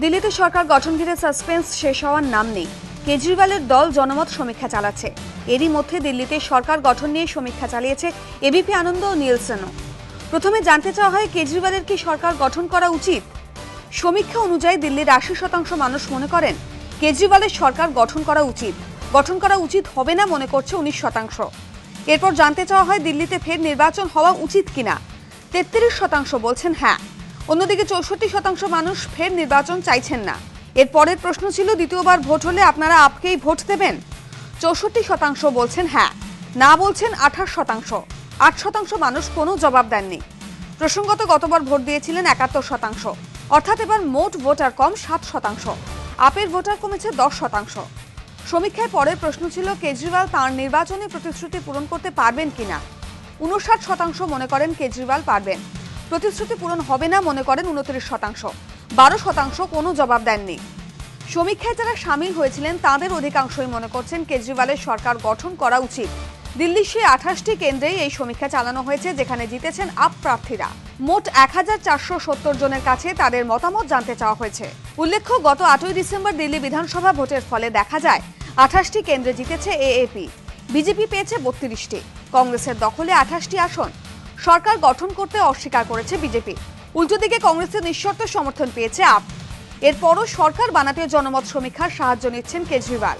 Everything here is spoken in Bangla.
দিল্লিতে সরকার গঠন ঘিরে সাসপেন্স শেষ হওয়ার নাম নেই। কেজরিওয়ালের দল জনমত সমীক্ষা চালাচ্ছে। এরই মধ্যে দিল্লিতে সরকার গঠন নিয়ে সমীক্ষা চালিয়েছে এবিপি আনন্দ ও নিলসনও। প্রথমে জানতে চাওয়া হয় কেজরিওয়ালের কি সরকার গঠন করা উচিত। সমীক্ষা অনুযায়ী দিল্লির ৮০% মানুষ মনে করেন কেজরিওয়ালের সরকার গঠন করা উচিত হবে না মনে করছে ১৯%। এরপর জানতে চাওয়া হয় দিল্লিতে ফের নির্বাচন হওয়া উচিত কিনা। ৩৩% বলছেন হ্যাঁ। অন্যদিকে ৬৪% মানুষ ফের নির্বাচন চাইছেন না। এর পরের প্রশ্ন ছিল দ্বিতীয়বার ভোট হলে আপনারা আপকেই ভোট দেবেন। ৬৪% বলছেন হ্যাঁ, না বলছেন ২৮%। ৮% মানুষ কোনো জবাব দেননি। প্রসঙ্গত গতবার ভোট দিয়েছিলেন ৭১%, অর্থাৎ এবার মোট ভোটার কম ৭%। আপের ভোটার কমেছে ১০%। সমীক্ষায় পরের প্রশ্ন ছিল কেজরিওয়াল তাঁর নির্বাচনী প্রতিশ্রুতি পূরণ করতে পারবেন কিনা। ৫৯% মনে করেন কেজরিওয়াল পারবেন। প্রতিশ্রুতি পূরণ হবে না মনে করেন ২৯%। ১২% কোনো জবাব দেননি। সমীক্ষায় যারা সামিল হয়েছিলেন তাদের অধিকাংশই মনে করছেন কেজরিওয়ালের সরকার গঠন করা উচিত। দিল্লির সেই ২৮টি কেন্দ্রেই এই সমীক্ষা চালানো হয়েছে, যেখানে জিতেছেন আপ প্রার্থীরা। মোট ১,৪৭০ জনের কাছে তাদের মতামত জানতে চাওয়া হয়েছে। উল্লেখ্য, গত ৮ই ডিসেম্বর দিল্লি বিধানসভা ভোটের ফলে দেখা যায় ২৮টি কেন্দ্রে জিতেছে এএপি। বিজেপি পেয়েছে ৩২টি। কংগ্রেসের দখলে ২৮টি আসন। সরকার গঠন করতে অস্বীকার করেছে বিজেপি। উল্টো দিকে কংগ্রেসের নিঃশর্ত সমর্থন পেয়েছে আপ। এরপরও সরকার বানাতে জনমত সমীক্ষার সাহায্য নিচ্ছেন কেজরিওয়াল।